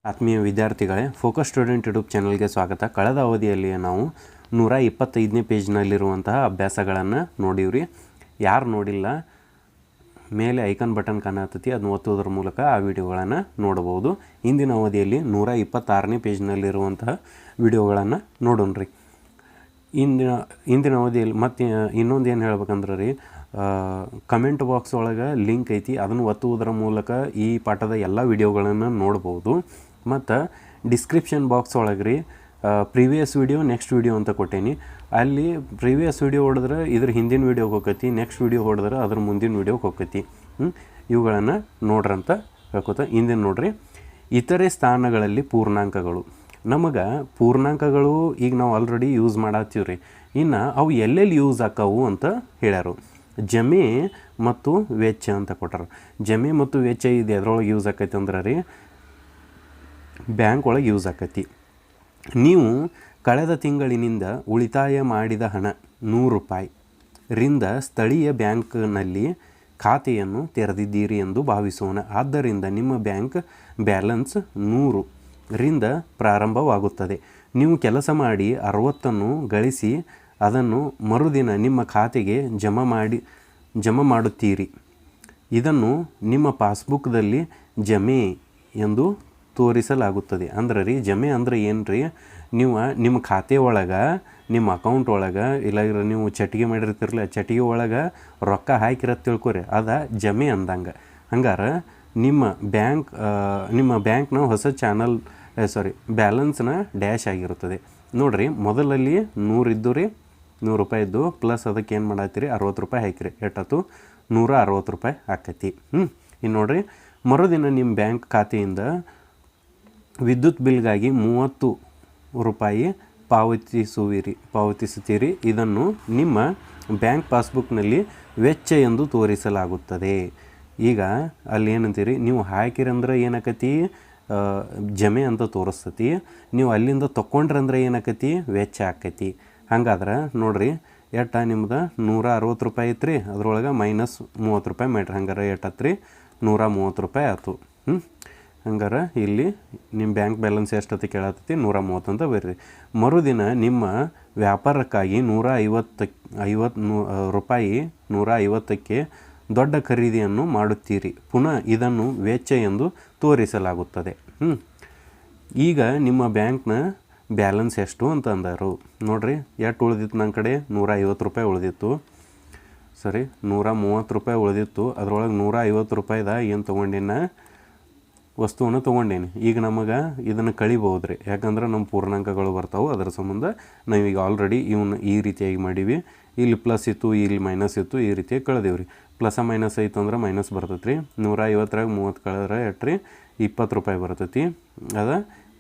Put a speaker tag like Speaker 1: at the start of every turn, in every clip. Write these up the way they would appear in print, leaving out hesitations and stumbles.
Speaker 1: ಆತ್ಮೀಯ ವಿದ್ಯಾರ್ಥಿಗಳೇ, focus student YouTube ಚಾನಲ್ಗೆ ಸ್ವಾಗತ. ಕಳೆದ ಅವಧಿಯಲ್ಲಿ ನಾವು 125ನೇ ಪೇಜ್ನಲ್ಲಿರುವಂತಹ ಅಭ್ಯಾಸಗಳನ್ನು ನೋಡಿವ್ರಿ. ಯಾರು ನೋಡಿಲ್ಲ, ಮೇಲೆ ಐಕನ್ ಬಟನ್ ಕಾಣತೈತಿ, ಅದನ್ನು ಒತ್ತುವುದರ ಮೂಲಕ ಆ ವಿಡಿಯೋಗಳನ್ನು ನೋಡಬಹುದು. ಇಂದಿನ ಅವಧಿಯಲ್ಲಿ 126ನೇ ಪೇಜ್ನಲ್ಲಿರುವಂತಹ ವಿಡಿಯೋಗಳನ್ನು ನೋಡೋಣ್ರಿ. ಇಂದಿನ ಅವಧಿಯಲ್ಲಿ ಮತ್ತೆ ಇನ್ನೊಂದು ಏನು ಹೇಳ್ಬೇಕಂದ್ರೆ ರೀ, ಕಮೆಂಟ್ ಬಾಕ್ಸ್ ಒಳಗೆ ಲಿಂಕ್ ಐತಿ, ಅದನ್ನು ಒತ್ತುವುದರ ಮೂಲಕ ಈ ಪಾಠದ ಎಲ್ಲ ವಿಡಿಯೋಗಳನ್ನು ನೋಡ್ಬೋದು. ಮತ್ತು ಡಿಸ್ಕ್ರಿಪ್ಷನ್ ಬಾಕ್ಸ್ ಒಳಗೆ ರೀ ಪ್ರೀವಿಯಸ್ ವಿಡಿಯೋ, ನೆಕ್ಸ್ಟ್ ವಿಡಿಯೋ ಅಂತ ಕೊಟ್ಟೇನಿ. ಅಲ್ಲಿ ಪ್ರೀವಿಯಸ್ ವಿಡಿಯೋ ಹೊಡೆದ್ರೆ ಇದ್ರ ಹಿಂದಿನ ವಿಡಿಯೋಗೆ ಹೋಗ್ತೈತಿ, ನೆಕ್ಸ್ಟ್ ವಿಡಿಯೋ ಹೊಡೆದ್ರೆ ಅದ್ರ ಮುಂದಿನ ವಿಡಿಯೋಗೆ ಹೋಗ್ತೈತಿ. ಇವುಗಳನ್ನು ನೋಡ್ರಂತ ಹೇಳ್ಕೊತ ಇಂದಿನ ನೋಡ್ರಿ. ಇತರೆ ಸ್ಥಾನಗಳಲ್ಲಿ ಪೂರ್ಣಾಂಕಗಳು. ನಮಗೆ ಪೂರ್ಣಾಂಕಗಳು ಈಗ ನಾವು ಆಲ್ರೆಡಿ ಯೂಸ್ ಮಾಡತ್ತೀವಿ ರೀ. ಇನ್ನು ಅವು ಎಲ್ಲೆಲ್ಲಿ ಯೂಸ್ ಆಕ್ಕವು ಅಂತ ಹೇಳ್ಯಾರು. ಜಮೆ ಮತ್ತು ವೆಚ್ಚ ಅಂತ ಕೊಟ್ಟಾರ. ಜಮೆ ಮತ್ತು ವೆಚ್ಚ ಇದು ಎದ್ರೊಳಗೆ ಯೂಸ್ ಆಕೈತಿ ಅಂದ್ರೆ ರೀ, ಬ್ಯಾಂಕ್ ಒಳಗೆ ಯೂಸ್ ಆಕೈತಿ. ನೀವು ಕಳೆದ ತಿಂಗಳಿನಿಂದ ಉಳಿತಾಯ ಮಾಡಿದ ಹಣ 100 ರೂಪಾಯಿ ರಿಂದ ಸ್ಥಳೀಯ ಬ್ಯಾಂಕ್ನಲ್ಲಿ ಖಾತೆಯನ್ನು ತೆರೆದಿದ್ದೀರಿ ಎಂದು ಭಾವಿಸೋಣ. ಆದ್ದರಿಂದ ನಿಮ್ಮ ಬ್ಯಾಂಕ್ ಬ್ಯಾಲೆನ್ಸ್ 100 ರಿಂದ ಪ್ರಾರಂಭವಾಗುತ್ತದೆ. ನೀವು ಕೆಲಸ ಮಾಡಿ 60 ಗಳಿಸಿ ಅದನ್ನು ಮರುದಿನ ನಿಮ್ಮ ಖಾತೆಗೆ ಜಮಾ ಮಾಡುತ್ತೀರಿ. ಇದನ್ನು ನಿಮ್ಮ ಪಾಸ್ಬುಕ್ದಲ್ಲಿ ಜಮೆ ಎಂದು ತೋರಿಸಲಾಗುತ್ತದೆ. ಅಂದ್ರೆ ರೀ, ಜಮೆ ಅಂದ್ರೆ ಏನು ರೀ, ನೀವು ನಿಮ್ಮ ಖಾತೆ ಒಳಗೆ, ನಿಮ್ಮ ಅಕೌಂಟ್ ಒಳಗೆ, ಇಲ್ಲ ನೀವು ಚಟಿಗೆ ಮಾಡಿರ್ತಿರಲ್ಲ, ಚಟಿಗೆ ಒಳಗೆ ರೊಕ್ಕ ಹಾಕಿರತ್ತೆ ತಿಳ್ಕೊರಿ, ಅದ ಜಮೆ ಅಂದಂಗೆ. ಹಂಗಾರೆ ನಿಮ್ಮ ಬ್ಯಾಂಕ್ನ ಹೊಸ ಬ್ಯಾಲೆನ್ಸ್ನ ಡ್ಯಾಶ್ ಆಗಿರುತ್ತದೆ. ನೋಡಿರಿ, ಮೊದಲಲ್ಲಿ 100 ಇದ್ದು ರೀ, 100 ರೂಪಾಯಿ ಇದ್ದು, ಪ್ಲಸ್ ಅದಕ್ಕೆ ಏನು ಮಾಡತ್ತೀರಿ, 60 ರೂಪಾಯಿ ಹಾಕಿರಿ, ಎಷ್ಟಾಯ್ತು 160 ರೂಪಾಯಿ ಆಕೈತಿ. ಇನ್ನು ನೋಡಿರಿ, ಮರುದಿನ ನಿಮ್ಮ ಬ್ಯಾಂಕ್ ಖಾತೆಯಿಂದ ವಿದ್ಯುತ್ ಬಿಲ್ಗಾಗಿ 30 ರೂಪಾಯಿ ಪಾವತಿಸುತ್ತೀರಿ. ಇದನ್ನು ನಿಮ್ಮ ಬ್ಯಾಂಕ್ ಪಾಸ್ಬುಕ್ನಲ್ಲಿ ವೆಚ್ಚ ಎಂದು ತೋರಿಸಲಾಗುತ್ತದೆ. ಈಗ ಅಲ್ಲಿ ಏನಂತೀರಿ, ನೀವು ಹಾಕಿರಂದ್ರೆ ಏನಾಕತಿ, ಜಮೆ ಅಂತ ತೋರಿಸ್ತತಿ. ನೀವು ಅಲ್ಲಿಂದ ತೊಗೊಂಡ್ರಂದ್ರೆ ಏನಾಕತಿ, ವೆಚ್ಚ ಆಕೈತಿ. ಹಂಗಾದ್ರೆ ನೋಡಿರಿ, ನಿಮ್ದು 160 ರೂಪಾಯಿ ಐತ್ರಿ, ಅದ್ರೊಳಗೆ ಮೈನಸ್ 30 ರೂಪಾಯಿ ಮಾಡ್ರಿ. ಹಂಗಾರೆ ಎಷ್ಟಾತ್ರಿ, 130 ರೂಪಾಯಿ ಆಯ್ತು. ಹಂಗಾರೆ ಇಲ್ಲಿ ನಿಮ್ಮ ಬ್ಯಾಂಕ್ ಬ್ಯಾಲೆನ್ಸ್ ಎಷ್ಟತಿ ಕೇಳತ್ತೈತಿ, 130 ಅಂತ ಬರ್ರಿ. ಮರುದಿನ ನಿಮ್ಮ ವ್ಯಾಪಾರಕ್ಕಾಗಿ 150 ರೂಪಾಯಿ 150ಕ್ಕೆ ದೊಡ್ಡ ಖರೀದಿಯನ್ನು ಮಾಡುತ್ತೀರಿ. ಪುನಃ ಇದನ್ನು ವೆಚ್ಚ ಎಂದು ತೋರಿಸಲಾಗುತ್ತದೆ. ಈಗ ನಿಮ್ಮ ಬ್ಯಾಂಕ್ನ ಬ್ಯಾಲೆನ್ಸ್ ಎಷ್ಟು ಅಂತ ಅಂದರು. ನೋಡಿರಿ, ಎಷ್ಟು ಉಳಿದಿತ್ತು, ನನ್ನ ಕಡೆ 150 ರೂಪಾಯಿ ಉಳಿದಿತ್ತು. ಸರಿ, 130 ರೂಪಾಯಿ ಉಳಿದಿತ್ತು. ಅದರೊಳಗೆ 150 ರೂಪಾಯಿದ ಏನು ತೊಗೊಂಡಿನ ವಸ್ತುವನ್ನು ತೊಗೊಂಡೇನಿ. ಈಗ ನಮಗೆ ಇದನ್ನು ಕಳಿಬೋದು ರೀ, ಯಾಕಂದ್ರೆ ನಮ್ಮ ಪೂರ್ಣಾಂಕಗಳು ಬರ್ತಾವೆ. ಅದರ ಸಂಬಂಧ ನಾವೀಗ ಆಲ್ರೆಡಿ ಇವನ್ನ ಈ ರೀತಿಯಾಗಿ ಮಾಡೀವಿ. ಇಲ್ಲಿ ಪ್ಲಸ್ ಇತ್ತು, ಇಲ್ಲಿ ಮೈನಸ್ ಇತ್ತು, ಈ ರೀತಿಯಾಗಿ ಕಳೆದೇವ್ರಿ. ಪ್ಲಸ್ ಮೈನಸ್ ಐತು ಅಂದ್ರೆ ಮೈನಸ್ ಬರ್ತೈತಿ ರೀ. 150ರಾಗ 30 ಕಳೆದ್ರೆ ಎಟ್ರಿ, 20 ರೂಪಾಯಿ ಬರ್ತೈತಿ. ಅದು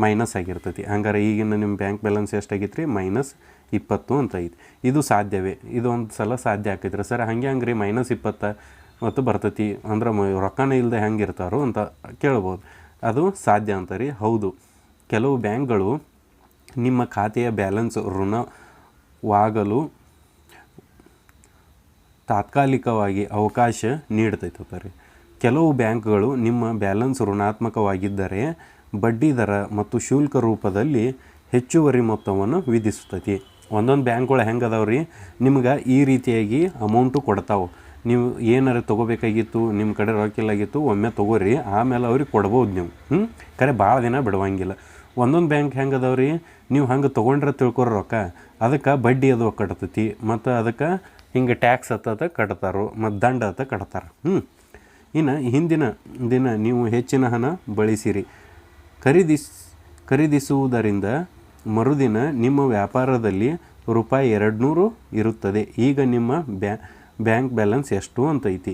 Speaker 1: ಮೈನಸ್ ಆಗಿರ್ತೈತಿ. ಹಂಗಾರೆ ಈಗಿನ ನಿಮ್ಮ ಬ್ಯಾಂಕ್ ಬ್ಯಾಲೆನ್ಸ್ ಎಷ್ಟಾಗೈತೆ ರೀ, -20 ಅಂತ ಐತಿ. ಇದು ಸಾಧ್ಯವೇ? ಇದು ಒಂದು ಸಲ ಸಾಧ್ಯ ಆಕೈತ್ರಿ. ಸರ್ ಹಂಗೆ ರೀ, -20 ಮತ್ತು ಬರ್ತೈತಿ ಅಂದ್ರೆ ರೊಕ್ಕನೇ ಇಲ್ಲದೆ ಹೆಂಗೆ ಇರ್ತಾರೋ ಅಂತ ಕೇಳ್ಬೋದು. ಅದು ಸಾಧ್ಯ ಅಂತ ರೀ. ಹೌದು, ಕೆಲವು ಬ್ಯಾಂಕ್ಗಳು ನಿಮ್ಮ ಖಾತೆಯ ಬ್ಯಾಲೆನ್ಸ್ ಋಣವಾಗಲು ತಾತ್ಕಾಲಿಕವಾಗಿ ಅವಕಾಶ ನೀಡ್ತೈತೆ ರೀ. ಕೆಲವು ಬ್ಯಾಂಕ್ಗಳು ನಿಮ್ಮ ಬ್ಯಾಲೆನ್ಸ್ ಋಣಾತ್ಮಕವಾಗಿದ್ದರೆ ಬಡ್ಡಿ ದರ ಮತ್ತು ಶುಲ್ಕ ರೂಪದಲ್ಲಿ ಹೆಚ್ಚುವರಿ ಮೊತ್ತವನ್ನು ವಿಧಿಸ್ತೈತಿ. ಒಂದೊಂದು ಬ್ಯಾಂಕ್ಗಳು ಹೆಂಗೆ ಅದಾವ್ರಿ, ನಿಮ್ಗೆ ಈ ರೀತಿಯಾಗಿ ಅಮೌಂಟು ಕೊಡ್ತಾವೆ. ನೀವು ಏನಾರು ತೊಗೋಬೇಕಾಗಿತ್ತು, ನಿಮ್ಮ ಕಡೆ ರೊಕ್ಕಿಲ್ಲಾಗಿತ್ತು, ಒಮ್ಮೆ ತೊಗೋರಿ, ಆಮೇಲೆ ಅವ್ರಿಗೆ ಕೊಡ್ಬೋದು ನೀವು. ಖರೆ ಭಾಳ ದಿನ ಬಿಡುವಂಗಿಲ್ಲ. ಒಂದೊಂದು ಬ್ಯಾಂಕ್ ಹೆಂಗೆ ಅದಾವ್ರಿ, ನೀವು ಹಂಗೆ ತೊಗೊಂಡ್ರೆ ತಿಳ್ಕೊರೋ ರೊಕ್ಕ, ಅದಕ್ಕೆ ಬಡ್ಡಿ ಅದು ಕಟ್ತೈತಿ, ಮತ್ತು ಅದಕ್ಕೆ ಹಿಂಗೆ ಟ್ಯಾಕ್ಸ್ ಹತ್ತತ ಕಟ್ತಾರೋ, ಮತ್ತು ದಂಡ ಹತ್ತ ಕಟ್ತಾರೆ. ಇನ್ನು ಹಿಂದಿನ ದಿನ ನೀವು ಹೆಚ್ಚಿನ ಹಣ ಬಳಸಿರಿ. ಖರೀದಿಸುವುದರಿಂದ ಮರುದಿನ ನಿಮ್ಮ ವ್ಯಾಪಾರದಲ್ಲಿ ರೂಪಾಯಿ 200 ಇರುತ್ತದೆ. ಈಗ ನಿಮ್ಮ ಬ್ಯಾಂಕ್ ಬ್ಯಾಲೆನ್ಸ್ ಎಷ್ಟು ಅಂತ ಐತಿ.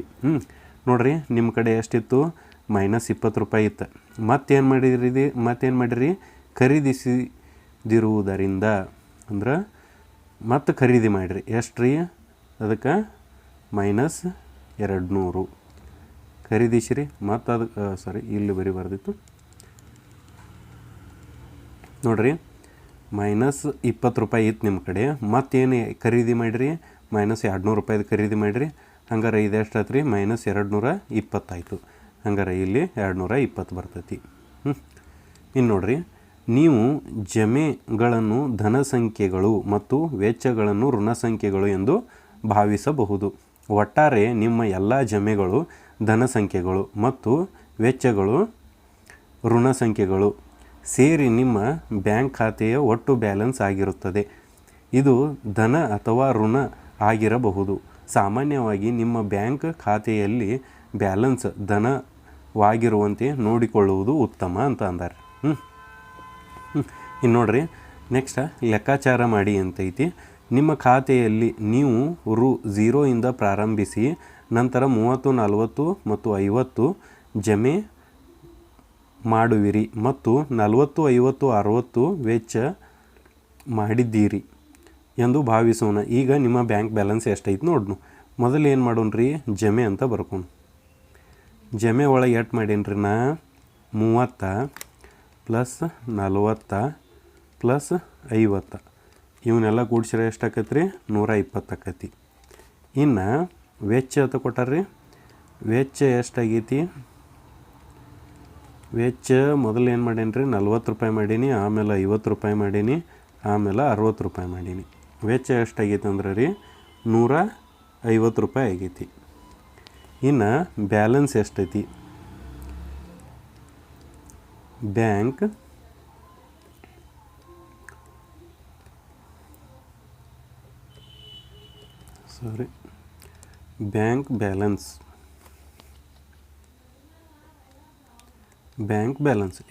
Speaker 1: ನೋಡಿರಿ, ನಿಮ್ಮ ಕಡೆ ಎಷ್ಟಿತ್ತು, -20 ರೂಪಾಯಿ ಇತ್ತು. ಮತ್ತೇನು ಮಾಡಿರಿ, ಖರೀದಿಸಿದಿರುವುದರಿಂದ ಅಂದ್ರೆ ಮತ್ತೆ ಖರೀದಿ ಮಾಡಿರಿ. ಎಷ್ಟು ರೀ, ಅದಕ್ಕೆ -200 ಖರೀದಿಸಿರಿ. ಮತ್ತು ಅದಕ್ಕೆ ಇಲ್ಲಿ ಬರ್ದಿತ್ತು ನೋಡಿರಿ, -20 ರೂಪಾಯಿ ಇತ್ತು ನಿಮ್ಮ ಕಡೆ. ಮತ್ತೇನು ಖರೀದಿ ಮಾಡಿರಿ, -200 ರೂಪಾಯಿದು ಖರೀದಿ ಮಾಡಿರಿ. ಹಂಗಾರೆ ಇದು ಎಷ್ಟಾಯ್ತು ರೀ, -220 ಆಯಿತು. ಹಂಗಾರೆ ಇಲ್ಲಿ 220 ಬರ್ತೈತಿ. ಇನ್ನು ನೋಡ್ರಿ, ನೀವು ಜಮೆಗಳನ್ನು ಧನ ಸಂಖ್ಯೆಗಳು ಮತ್ತು ವೆಚ್ಚಗಳನ್ನು ಋಣ ಸಂಖ್ಯೆಗಳು ಎಂದು ಭಾವಿಸಬಹುದು. ಒಟ್ಟಾರೆ ನಿಮ್ಮ ಎಲ್ಲ ಜಮೆಗಳು ಧನ ಸಂಖ್ಯೆಗಳು ಮತ್ತು ವೆಚ್ಚಗಳು ಋಣ ಸಂಖ್ಯೆಗಳು ಸೇರಿ ನಿಮ್ಮ ಬ್ಯಾಂಕ್ ಖಾತೆಯ ಒಟ್ಟು ಬ್ಯಾಲೆನ್ಸ್ ಆಗಿರುತ್ತದೆ. ಇದು ಧನ ಅಥವಾ ಋಣ ಆಗಿರಬಹುದು. ಸಾಮಾನ್ಯವಾಗಿ ನಿಮ್ಮ ಬ್ಯಾಂಕ್ ಖಾತೆಯಲ್ಲಿ ಬ್ಯಾಲೆನ್ಸ್ ಧನವಾಗಿರುವಂತೆ ನೋಡಿಕೊಳ್ಳುವುದು ಉತ್ತಮ ಅಂತ ಅಂದಾರೆ. ಇನ್ನು ನೋಡ್ರಿ, ನೆಕ್ಸ್ಟ್ ಲೆಕ್ಕಾಚಾರ ಮಾಡಿ ಅಂತೈತಿ. ನಿಮ್ಮ ಖಾತೆಯಲ್ಲಿ ನೀವು ರು 0 ಪ್ರಾರಂಭಿಸಿ ನಂತರ 30, 40 ಮತ್ತು 50 ಜಮೆ ಮಾಡುವಿರಿ ಮತ್ತು 40, 50, 60 ವೆಚ್ಚ ಮಾಡಿದ್ದೀರಿ ಎಂದು ಭಾವಿಸೋಣ. ಈಗ ನಿಮ್ಮ ಬ್ಯಾಂಕ್ ಬ್ಯಾಲೆನ್ಸ್ ಎಷ್ಟೈತೆ ನೋಡ್ನು. ಮೊದಲು ಏನು ಮಾಡೋಣ್ರಿ, ಜಮೆ ಅಂತ ಬರ್ಕೊಂಡು ಜಮೆ ಒಳಗೆ ಎಷ್ಟು ಮಾಡೀನಿ ನಾ 30 + 40 + 50 ಇವನ್ನೆಲ್ಲ ಕೂಡಿಸಿದ್ರೆ ಎಷ್ಟು ಆಕೈತೆ ರೀ, 120 ಆಕೈತಿ. ಇನ್ನು ವೆಚ್ಚ ಅಂತ ಕೊಟ್ಟಾರ್ರಿ, ವೆಚ್ಚ ಎಷ್ಟಾಗೈತಿ, ವೆಚ್ಚ ಮೊದಲು ಏನು ಮಾಡೀನಿ ರೀ, 40 ರೂಪಾಯಿ ಮಾಡೀನಿ, ಆಮೇಲೆ 50 ರೂಪಾಯಿ ಮಾಡೀನಿ, ಆಮೇಲೆ 60 ರೂಪಾಯಿ ಮಾಡೀನಿ. ವೆಚ್ಚ ಎಷ್ಟಾಗೈತಿ ಅಂದ್ರೆ ರೀ 150 ರೂಪಾಯಿ ಆಗೈತಿ. ಇನ್ನು ಬ್ಯಾಲೆನ್ಸ್ ಎಷ್ಟೈತಿ, ಬ್ಯಾಂಕ್ ಬ್ಯಾಲೆನ್ಸ್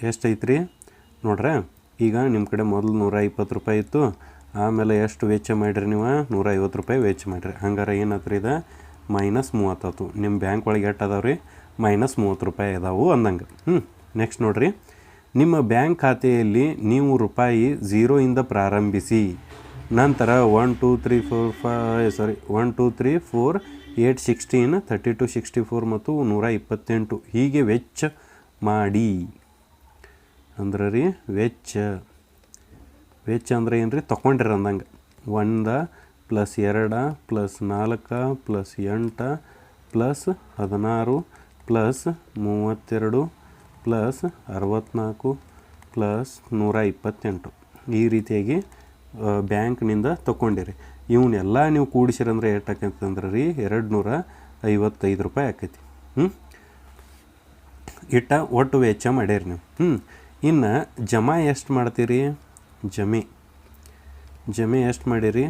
Speaker 1: ಎಷ್ಟೈತ್ರಿ ನೋಡ್ರೆ. ಈಗ ನಿಮ್ಮ ಕಡೆ ಮೊದಲು 120 ರೂಪಾಯಿ ಇತ್ತು, ಆಮೇಲೆ ಎಷ್ಟು ವೆಚ್ಚ ಮಾಡಿರಿ ನೀವು, 150 ರೂಪಾಯಿ ವೆಚ್ಚ ಮಾಡಿರಿ. ಹಂಗಾರೆ ಏನಾತ್ರಿ ಇದು -30 ಆಯ್ತು. ನಿಮ್ಮ ಬ್ಯಾಂಕ್ ಒಳಗೆ ಎಷ್ಟು ಅದಾವೆ ರೀ, -30 ರೂಪಾಯಿ ಅದಾವು ಅಂದಂಗೆ. ನೆಕ್ಸ್ಟ್ ನೋಡಿರಿ, ನಿಮ್ಮ ಬ್ಯಾಂಕ್ ಖಾತೆಯಲ್ಲಿ ನೀವು ರೂಪಾಯಿ 0 ಪ್ರಾರಂಭಿಸಿ ನಂತರ 1 2 3 4 8 16 32 64 ಮತ್ತು 128 ಹೀಗೆ ವೆಚ್ಚ ಮಾಡಿ ಅಂದ್ರೆ ರೀ ವೆಚ್ಚ ಅಂದ್ರೆ ಏನು ರೀ, ತೊಗೊಂಡಿರ ಅಂದಂಗೆ. 1 + 2 + 4 + 8 + 16 + 32 + 64 + 128 ಈ ರೀತಿಯಾಗಿ ಬ್ಯಾಂಕ್ನಿಂದ ತೊಗೊಂಡಿರಿ. ಇವನ್ನೆಲ್ಲ ನೀವು ಕೂಡಿಸಿರಂದ್ರೆ ಎಷ್ಟು ಆಕೈತಂದ್ರೆ ರೀ 255 ರೂಪಾಯಿ ಆಕೈತಿ. ಇಟ್ಟ ಒಟ್ಟು ವೆಚ್ಚ ಮಾಡ್ಯಾರ ನೀವು. ಇನ್ನು ಜಮಾ ಎಷ್ಟು ಮಾಡ್ತೀರಿ, ಜಮೆ ಎಷ್ಟು ಮಾಡಿರಿ,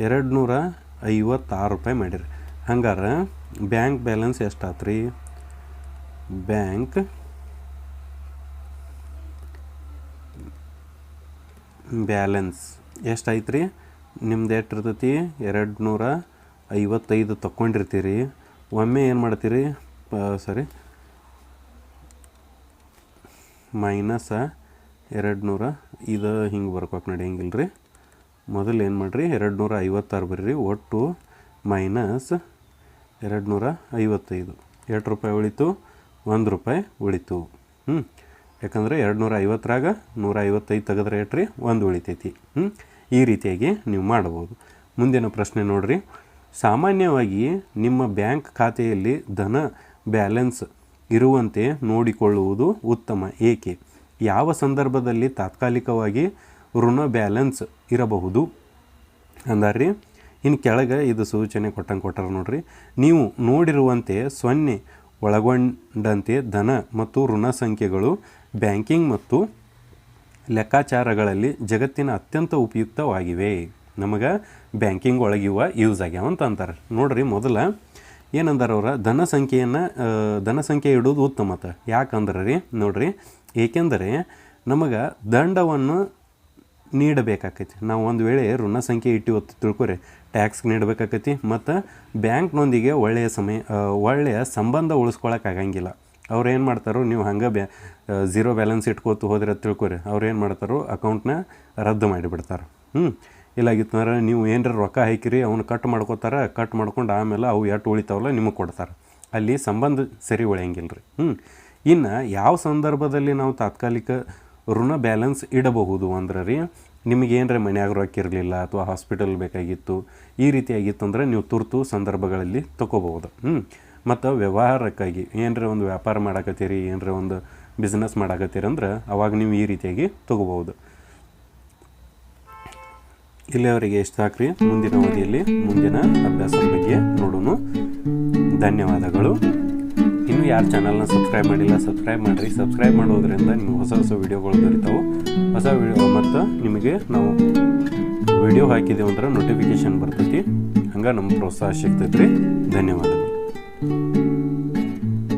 Speaker 1: 256 ರೂಪಾಯಿ ಮಾಡಿರಿ. ಹಂಗಾರೆ ಬ್ಯಾಂಕ್ ಬ್ಯಾಲೆನ್ಸ್ ಎಷ್ಟು ಆತು ರೀ, ಬ್ಯಾಂಕ್ ಬ್ಯಾಲೆನ್ಸ್ ಎಷ್ಟಾಯ್ತು ರೀ, ನಿಮ್ದು ಎಷ್ಟು ಇರ್ತೈತಿ, 255 ತೊಗೊಂಡಿರ್ತೀರಿ. ಒಮ್ಮೆ ಏನು ಮಾಡ್ತೀರಿ, -200 ಇದು ಹಿಂಗೆ ಬರ್ಕೋಕೆ ನಡೆಯಂಗಿಲ್ಲ ರೀ. ಮೊದಲು ಏನು ಮಾಡಿರಿ, 256 ಬರ್ರಿ, ಒಟ್ಟು -255 ಎಷ್ಟು ರೂಪಾಯಿ ಉಳಿತು, 1 ರೂಪಾಯಿ ಉಳಿತು. ಯಾಕಂದರೆ 250ರಾಗ 155 ತೆಗೆದ್ರೆ ಎಷ್ಟು ರೀ, 1 ಉಳಿತೈತಿ. ಈ ರೀತಿಯಾಗಿ ನೀವು ಮಾಡ್ಬೋದು. ಮುಂದಿನ ಪ್ರಶ್ನೆ ನೋಡಿರಿ, ಸಾಮಾನ್ಯವಾಗಿ ನಿಮ್ಮ ಬ್ಯಾಂಕ್ ಖಾತೆಯಲ್ಲಿ ಧನ ಬ್ಯಾಲೆನ್ಸ್ ಇರುವಂತೆ ನೋಡಿಕೊಳ್ಳುವುದು ಉತ್ತಮ, ಏಕೆ? ಯಾವ ಸಂದರ್ಭದಲ್ಲಿ ತಾತ್ಕಾಲಿಕವಾಗಿ ಋಣ ಬ್ಯಾಲೆನ್ಸ್ ಇರಬಹುದು ಅಂದಾರ್ರಿ. ಇನ್ನು ಕೆಳಗೆ ಇದು ಸೂಚನೆ ಕೊಟ್ಟಾರ ನೋಡ್ರಿ. ನೀವು ನೋಡಿರುವಂತೆ 0 ಒಳಗೊಂಡಂತೆ ಧನ ಮತ್ತು ಋಣ ಸಂಖ್ಯೆಗಳು ಬ್ಯಾಂಕಿಂಗ್ ಮತ್ತು ಲೆಕ್ಕಾಚಾರಗಳಲ್ಲಿ ಜಗತ್ತಿನ ಅತ್ಯಂತ ಉಪಯುಕ್ತವಾಗಿವೆ. ನಮಗೆ ಬ್ಯಾಂಕಿಂಗ್ ಒಳಗಿವ ಯೂಸ್ ಆಗ್ಯಾವ ಅಂತ ಅಂತಾರೆ ನೋಡ್ರಿ. ಮೊದಲ ಏನಂದಾರ ಅವ್ರ, ಧನ ಸಂಖ್ಯೆ ಇಡೋದು ಉತ್ತಮತ. ಯಾಕಂದ್ರೆ ರೀ ನೋಡ್ರಿ, ಏಕೆಂದರೆ ನಮಗೆ ದಂಡವನ್ನು ನೀಡಬೇಕಾಕೈತಿ. ನಾವು ಒಂದು ವೇಳೆ ಋಣ ಸಂಖ್ಯೆ ಇಟ್ಟು ತಿಳ್ಕೊರಿ, ಟ್ಯಾಕ್ಸ್ ನೀಡಬೇಕಾಕೈತಿ ಮತ್ತು ಬ್ಯಾಂಕ್ನೊಂದಿಗೆ ಒಳ್ಳೆಯ ಸಂಬಂಧ ಉಳಿಸ್ಕೊಳಕ್ಕಾಗಂಗಿಲ್ಲ. ಅವ್ರು ಏನು ಮಾಡ್ತಾರೋ, ನೀವು ಹಂಗೆ 0 ಬ್ಯಾಲೆನ್ಸ್ ಇಟ್ಕೋತು ಹೋದ್ರೆ ತಿಳ್ಕೊರಿ, ಅವ್ರು ಏನು ಮಾಡ್ತಾರೋ ಅಕೌಂಟ್ನ ರದ್ದು ಮಾಡಿಬಿಡ್ತಾರೆ. ಇಲ್ಲಾಗಿತ್ತಂದ್ರೆ ನೀವು ಏನರ ರೊಕ್ಕ ಹಾಕಿರಿ, ಅವ್ನು ಕಟ್ ಮಾಡ್ಕೊಂಡು ಆಮೇಲೆ ಅವು ಎಷ್ಟು ಉಳಿತಾವಲ್ಲ ನಿಮಗೆ ಕೊಡ್ತಾರೆ. ಅಲ್ಲಿ ಸಂಬಂಧ ಸರಿ ಉಳಿಯಂಗಿಲ್ಲ ರೀ. ಇನ್ನು ಯಾವ ಸಂದರ್ಭದಲ್ಲಿ ನಾವು ತಾತ್ಕಾಲಿಕ ಋಣ ಬ್ಯಾಲೆನ್ಸ್ ಇಡಬಹುದು ಅಂದ್ರೆ ರೀ, ನಿಮಗೇನರ ಮನ್ಯಾಗ ರೊಕ್ಕ ಇರಲಿಲ್ಲ ಅಥವಾ ಹಾಸ್ಪಿಟಲ್ ಬೇಕಾಗಿತ್ತು, ಈ ರೀತಿಯಾಗಿತ್ತಂದ್ರೆ ನೀವು ತುರ್ತು ಸಂದರ್ಭಗಳಲ್ಲಿ ತೊಗೋಬಹುದು. ಮತ್ತು ವ್ಯವಹಾರಕ್ಕಾಗಿ ಏನರ ಒಂದು ವ್ಯಾಪಾರ ಮಾಡಕತ್ತೀರಿ, ಏನರ ಒಂದು ಬಿಸ್ನೆಸ್ ಮಾಡಾಕತ್ತೀರಂದ್ರೆ ಅವಾಗ ನೀವು ಈ ರೀತಿಯಾಗಿ ತೊಗೋಬೋದು. ಇಲ್ಲಿಯವರೆಗೆ ಎಷ್ಟು ಸಾಕ್ರಿ. ಮುಂದಿನ ಅವಧಿಯಲ್ಲಿ ಮುಂದಿನ ಅಭ್ಯಾಸದ ಬಗ್ಗೆ ನೋಡೋಣ. ಧನ್ಯವಾದಗಳು. ಇನ್ನೂ ಯಾರು ಚಾನಲ್ನ ಸಬ್ಸ್ಕ್ರೈಬ್ ಮಾಡಿಲ್ಲ ಸಬ್ಸ್ಕ್ರೈಬ್ ಮಾಡಿರಿ. ಸಬ್ಸ್ಕ್ರೈಬ್ ಮಾಡೋದ್ರಿಂದ ನಿಮ್ಗೆ ಹೊಸ ಹೊಸ ವೀಡಿಯೋಗಳು ದೊರೀತಾವೆ. ಹೊಸ ವೀಡಿಯೋ ಮತ್ತು ನಿಮಗೆ ನಾವು ವಿಡಿಯೋ ಹಾಕಿದ್ದೀವಿ ಅಂದ್ರೆ ನೋಟಿಫಿಕೇಷನ್ ಬರ್ತೈತಿ. ಹಂಗೆ ನಮ್ಮ ಪ್ರೋತ್ಸಾಹ ಸಿಗ್ತೈತೆ ರೀ. ಧನ್ಯವಾದಗಳು.